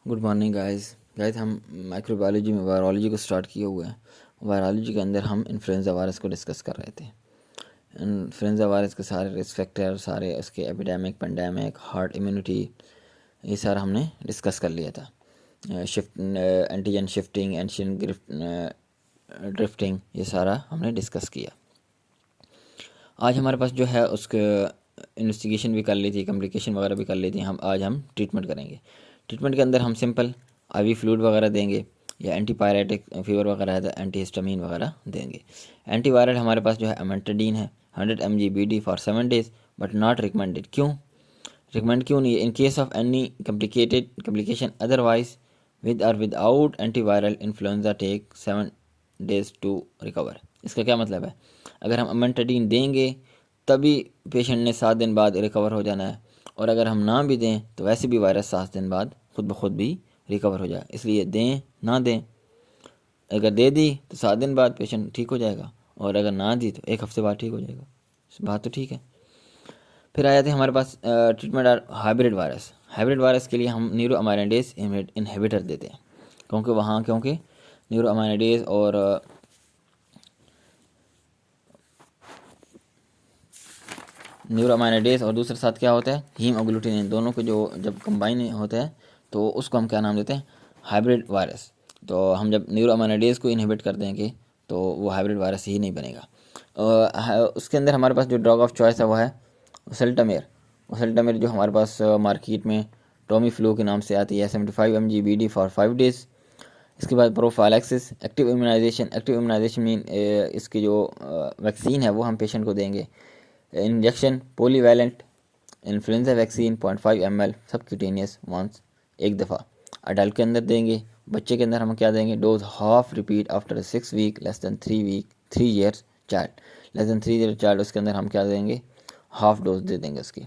Good morning guys हम microbiology में virology को स्टार्ट किए हुए हैं। वायरोलॉजी के अंदर हम इन्फ्लुएंजा वायरस को डिस्कस कर रहे थे। इन्फ्लुएंजा वायरस के सारे रिस्क फैक्टर, सारे उसके एपिडेमिक, पेंडेमिक, हार्ट इम्यूनिटी, ये सारा हमने डिस्कस कर लिया था। एंटीजन शिफ्टिंग, एंटीजन ड्रिफ्टिंग, ये सारा हमने डिस्कस किया। आज हमारे पास जो है उसके इन्वेस्टिगेशन भी कर ली थी, कम्प्लिकेशन वगैरह भी कर ली थी। आज हम ट्रीटमेंट करेंगे। ट्रीटमेंट के अंदर हम सिंपल आईवी फ्लूइड वगैरह देंगे, या एंटीपायरेटिक फीवर वगैरह है तो एंटीहिस्टामीन वगैरह देंगे। एंटीवायरल हमारे पास जो है अमेंटाडीन है 100 mg BD for 7 days, but not recommended. क्यों रिकमेंड क्यों नहीं है? In case of any complication otherwise with और without antiviral influenza take 7 days to recover. इसका क्या मतलब है? अगर हम अमेंटाडीन देंगे तभी पेशेंट ने 7 दिन बाद रिकवर हो जाना है, और अगर हम ना भी दें तो वैसे भी वायरस 7 दिन बाद खुद ब खुद भी रिकवर हो जाए। इसलिए दें ना दें, अगर दे दी तो 7 दिन बाद पेशेंट ठीक हो जाएगा, और अगर ना दी तो 1 हफ्ते बाद ठीक हो जाएगा। बात तो ठीक है। फिर आ जाते हैं हमारे पास treatment are hybrid virus. Hybrid virus के लिए हम न्यूरो अमाइलेडेज इनहिबिटर देते हैं, क्योंकि न्यूरो अमाइलेडेज और न्यूरोमाइनेडेज और दूसरे साथ क्या होता है, हीमोग्लूटिनिन, दोनों को जो जब कंबाइन होता है तो उसको हम क्या नाम देते हैं? Hybrid virus. तो हम जब न्यूरोमाइनेडेज को इनहिबिट कर देंगे तो वो हाइब्रिड वायरस ही नहीं बनेगा। उसके अंदर हमारे पास जो ड्रग ऑफ चॉइस है वो है ओसेल्टामेर। ओसेल्टामेर जो हमारे पास मार्केट में टोमी फ्लू के नाम से आती है, 75 mg BD फॉर 5 days। इसके बाद प्रोफाइलैक्सिस, एक्टिव इम्यूनाइजेशन मीन इसकी जो वैक्सीन है वो हम पेशेंट को देंगे। Injection polyvalent influenza vaccine 0.5 ml subcutaneous once, एक दफ़ा। अडल्ट के अंदर देंगे। बच्चे के अंदर हम क्या देंगे? Dose half repeat after 6 week less than 3 years child, less than 3 year child, उसके अंदर हम क्या देंगे? हाफ डोज दे देंगे उसकी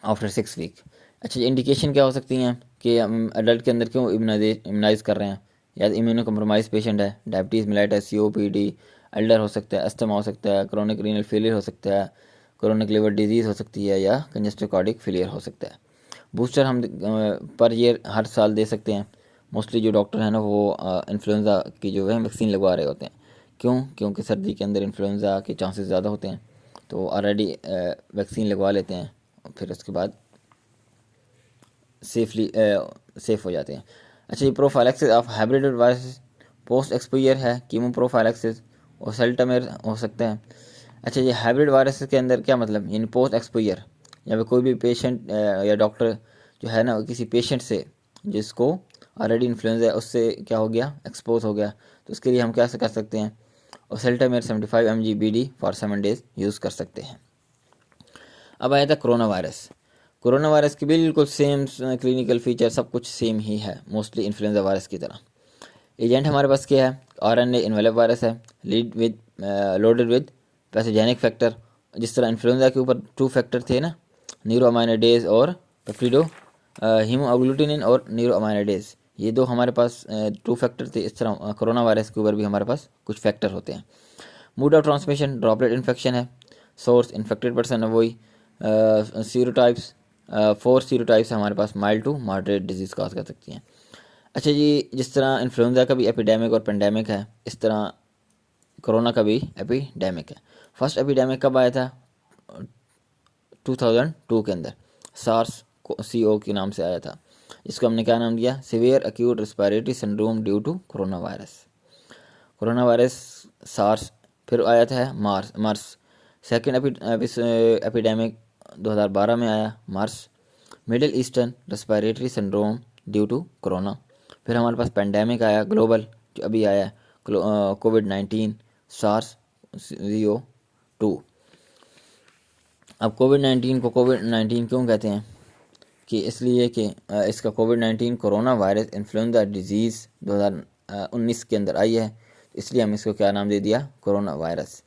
आफ्टर 6 वीक। अच्छा, इंडिकेशन क्या हो सकती हैं कि हम अडल्ट के अंदर क्यों इम्यूनाइज कर रहे हैं? या इम्यूनो कम्प्रोमाइज पेशेंट है, डायबिटीज़ मिलाइटिस COPD, एल्डर हो सकता है, अस्थमा हो सकता है, क्रोनिक रीनल फेलियर हो सकता है, क्रोनिक लिवर डिजीज़ हो सकती है, या कंजेस्टिव कार्डिक फेलियर हो सकता है। बूस्टर हम पर ईयर हर साल दे सकते हैं। मोस्टली जो डॉक्टर हैं ना वो इन्फ्लुएंजा की जो है वैक्सीन लगवा रहे होते हैं। क्योंकि सर्दी के अंदर इन्फ्लुएंजा के चांसेस ज़्यादा होते हैं, तो ऑलरेडी वैक्सीन लगवा लेते हैं, फिर उसके बाद सेफ हो जाते हैं। अच्छा, ये prophylaxis of hybrid virus post exposure है, कीमो प्रोफाइलैक्सिस और सेल्टामेर हो सकता है। अच्छा, ये हाइब्रिड वायरस के अंदर क्या मतलब, यानी पोस्ट एक्सपोजर, या कोई भी पेशेंट या डॉक्टर जो है ना किसी पेशेंट से जिसको ऑलरेडी इन्फ्लुएंजा है उससे क्या हो गया, एक्सपोज हो गया, तो उसके लिए हम क्या कर सकते हैं? और सेल्टामेर 75 mg BD for 7 days use कर सकते हैं। अब आया था कोरोना वायरस। कोरोना वायरस की बिल्कुल सेम क्लिनिकल फीचर, सब कुछ सेम ही है, मोस्टली इन्फ्लुएंजा वायरस की तरह। एजेंट हमारे पास क्या है? RNA इन्वेलप वायरस है, लोडेड विद पैथोजेनिक फैक्टर। जिस तरह इन्फ्लुएंजा के ऊपर 2 फैक्टर थे ना, न्यूरोअमाइनेडेज और पेप्टिडो हीमोग्लूटिनिन और न्यूरोअमाइनेडेज, ये 2 हमारे पास 2 फैक्टर थे। इस तरह कोरोना वायरस के ऊपर भी हमारे पास कुछ फैक्टर होते हैं। Mode of transmission droplet infection है, सोर्स इन्फेक्टेड पर्सन है वही। सीरोटाइप्स 4 सीरोटाइप्स हमारे पास, mild to moderate disease cause कर सकती हैं। अच्छा जी, जिस तरह इन्फ्लुएंजा का भी एपिडेमिक और पेंडेमिक है, इस तरह कोरोना का भी एपिडेमिक है। फर्स्ट एपिडेमिक कब आया था? 2002 के अंदर सार्स CO के नाम से आया था, इसको हमने क्या नाम दिया? Severe acute respiratory syndrome due to corona virus. Corona virus SARS. फिर आया था मार्स। सेकेंड एपिडेमिक 2012 में आया, MERS. Middle eastern respiratory syndrome due to corona. फिर हमारे पास पेंडेमिक आया ग्लोबल, जो अभी आया, कोविड-19 सार्स CO2। अब कोविड-19 को कोविड-19 क्यों कहते हैं? कि इसलिए कि इसका कोविड-19 कोरोना वायरस इन्फ्लुएंजा डिजीज़ 2019 के अंदर आई है, इसलिए हम इसको क्या नाम दे दिया? Corona virus.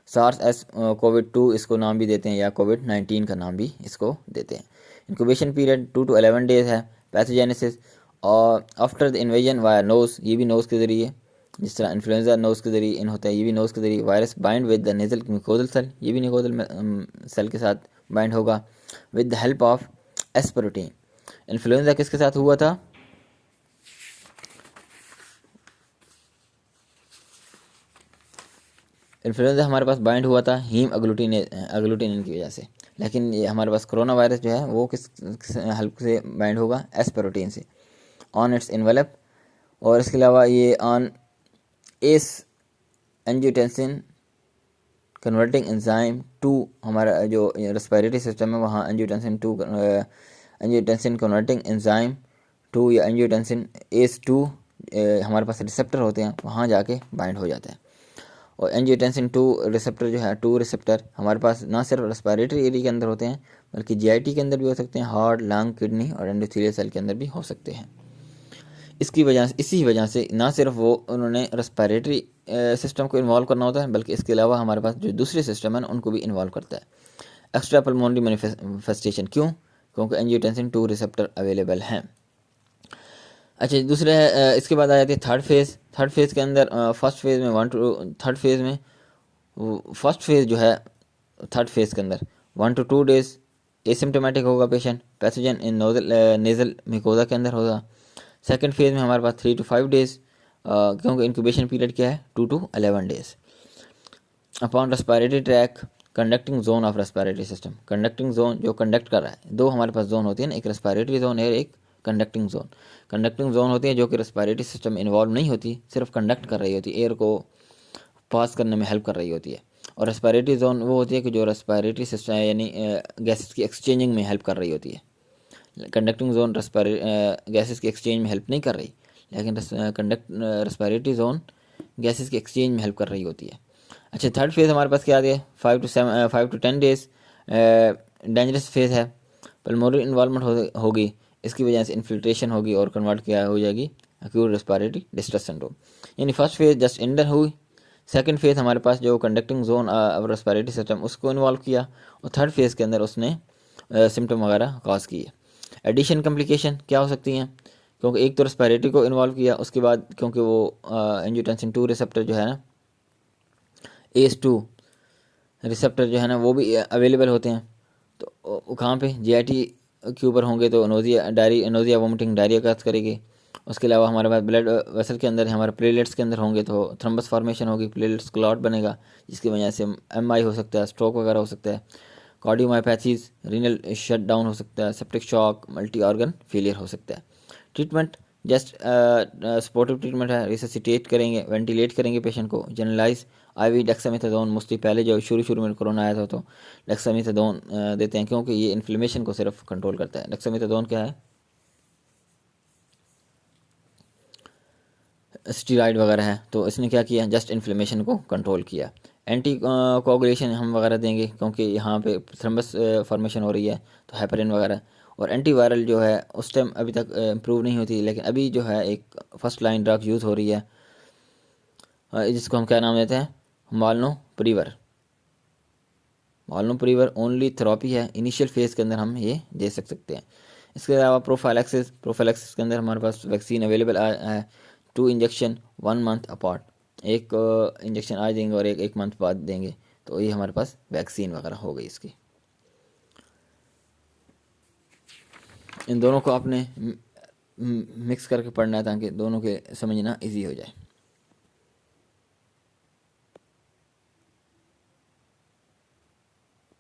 सार्स एस कोविड-2 इसको नाम भी देते हैं, या कोविड-19 का नाम भी इसको देते हैं। इंक्यूबेशन पीरियड 2 to 11 days है। पैथोजेनेसिस और after the invasion via nose, ये भी नोज़ के ज़रिए, जिस तरह इन्फ्लुएंजा नोज़ के ज़रिए इन होता है, ये भी नोज़ के ज़रिए। Virus bind with the nasal mucosal cell, ये भी निकोजल सेल के साथ बाइंड होगा with the help of S protein. Influenza किसके साथ हुआ था? इन्फ्लुएंजा हमारे पास बाइंड हुआ था हीम अग्लूटिनिन की वजह से, लेकिन ये हमारे पास कोरोना वायरस जो है वो किस हेल्प से बाइंड होगा? एस प्रोटीन से ऑन इट्स इन्वेलप। और इसके अलावा ये on S angiotensin converting enzyme 2, हमारा जो रेस्पिरेटरी सिस्टम है वहाँ एंजियोटेंसिन कन्वर्टिंग एंजाइम 2 या एंजियोटेंसिन एस 2 हमारे पास रिसेप्टर होते हैं, वहाँ जाके बाइंड हो जाता है। और एंजियोटेंसिन 2 रिसेप्टर जो है 2 रिसेप्टर हमारे पास ना सिर्फ रेस्पिरेटरी एरिया के अंदर होते हैं बल्कि जीआईटी के अंदर भी हो सकते हैं, हार्ट, लंग, किडनी और एंडोथेलियल सेल के अंदर भी हो सकते हैं। इसी वजह से ना सिर्फ वो उन्होंने रेस्पिरेटरी सिस्टम को इन्वॉल्व करना होता है बल्कि इसके अलावा हमारे पास जो दूसरे सिस्टम है उनको भी इन्वॉल्व करता है। एक्स्ट्रा पल्मोनरी मैनिफेस्टेशन क्यों? क्योंकि एंजियोटेंसिन 2 रिसेप्टर अवेलेबल हैं। अच्छा, दूसरे इसके बाद आ जाती है थर्ड फेज़ के अंदर फर्स्ट फेज़ जो है थर्ड फेज़ के अंदर 1 to 2 डेज एसिम्टोमेटिक होगा पेशेंट, पैथोजन इन नेज़ल मिकोजा के अंदर होगा। सेकंड फेज़ में हमारे पास 3 to 5 डेज, क्योंकि इंक्यूबेशन पीरियड क्या है 2 to 11 days. Upon respiratory tract conducting zone of respiratory system, conducting zone जो कंडक्ट कर रहा है, दो हमारे पास जोन होती है ना, एक रेस्पिरेटरी जोन है, एक कंडक्टिंग जोन। कंडक्टिंग जोन होती है जो कि रेस्पिरेटरी सिस्टम में इन्वॉल्व नहीं होती, सिर्फ कंडक्ट कर रही होती है, एयर को पास करने में हेल्प कर रही होती है। और रेस्पिरेटरी जोन वो होती है कि जो रेस्पिरेटरी सिस्टम यानी गैसेस की एक्सचेंजिंग में हेल्प कर रही होती है। कंडक्टिंग जोन गैसेस की एक्सचेंज में हेल्प नहीं कर रही, लेकिन रेस्पिरेटरी जोन गैसेस की एक्सचेंज में हेल्प कर रही होती है। अच्छा, थर्ड फेज़ हमारे पास क्या आ गया? 5 to 10 डेज डेंजरस फेज़ है। पल्मोनरी इन्वॉल्वमेंट होगी, इसकी वजह से इन्फिल्ट्रेशन होगी और कन्वर्ट क्या हो जाएगी? Acute respiratory distress syndrome. यानी फर्स्ट फेज़ जस्ट एंडर हुई, सेकंड फेज़ हमारे पास जो conducting zone of respiratory system उसको इन्वॉल्व किया, और थर्ड फेज़ के अंदर उसने सिम्टम वगैरह कॉज किए। एडिशन कम्प्लिकेशन क्या हो सकती हैं? क्योंकि एक तो रेस्पिरेटरी को इन्वॉल्व किया, उसके बाद क्योंकि वो एंजियोटेंसिन 2 रिसेप्टर जो है ना, ACE2 रिसेप्टर जो है ना वो भी अवेलेबल होते हैं, तो कहाँ पे? जीआईटी के ऊपर होंगे तो नोजिया वोमिटिंग डायरिया काज करेगी। उसके अलावा हमारे पास ब्लड वेसल के अंदर हमारे प्लेटलेट्स के अंदर होंगे तो थ्रम्बस फॉर्मेशन होगी, प्लेटलेट्स क्लॉट बनेगा जिसकी वजह से MI हो सकता है, स्ट्रोक वगैरह हो सकता है, कार्डियोमायोपैथीज, रीनल शट डाउन हो सकता है, septic shock, multi organ failure हो सकता है। ट्रीटमेंट जस्ट सपोर्टिव ट्रीटमेंट है, रिससिटेट करेंगे, वेंटिलेट करेंगे पेशेंट को, जनरलाइज IV डेक्सामेथासोन, मोस्टली पहले जो शुरू में कोरोना आया था तो डेक्सामेथासोन देते हैं क्योंकि ये इन्फ्लेमेशन को सिर्फ कंट्रोल करता है। डेक्सामेथासोन क्या है? स्टीराइड वगैरह है, तो इसने क्या किया? जस्ट इन्फ्लेमेशन को कंट्रोल किया। एंटी कोगुलेशन हम वगैरह देंगे क्योंकि यहाँ पे थ्रम्बस फॉर्मेशन हो रही है, तो हेपरिन वगैरह। और एंटीवायरल जो है उस टाइम अभी तक इम्प्रूव नहीं होती, लेकिन अभी जो है एक फर्स्ट लाइन ड्रग यूज़ हो रही है, जिसको हम क्या नाम देते हैं? मालनोप्रीवर ओनली थेरेपी है, इनिशियल फेज़ के अंदर हम ये दे सकते हैं। इसके अलावा प्रोफाइलैक्सिस के अंदर हमारे पास वैक्सीन अवेलेबल है, 2 इंजेक्शन 1 मंथ अपार्ट, एक इंजेक्शन आज देंगे और एक मंथ बाद देंगे, तो ये हमारे पास वैक्सीन वगैरह हो गई इसकी। इन दोनों को आपने मिक्स करके पढ़ना है ताकि दोनों के समझना इजी हो जाए।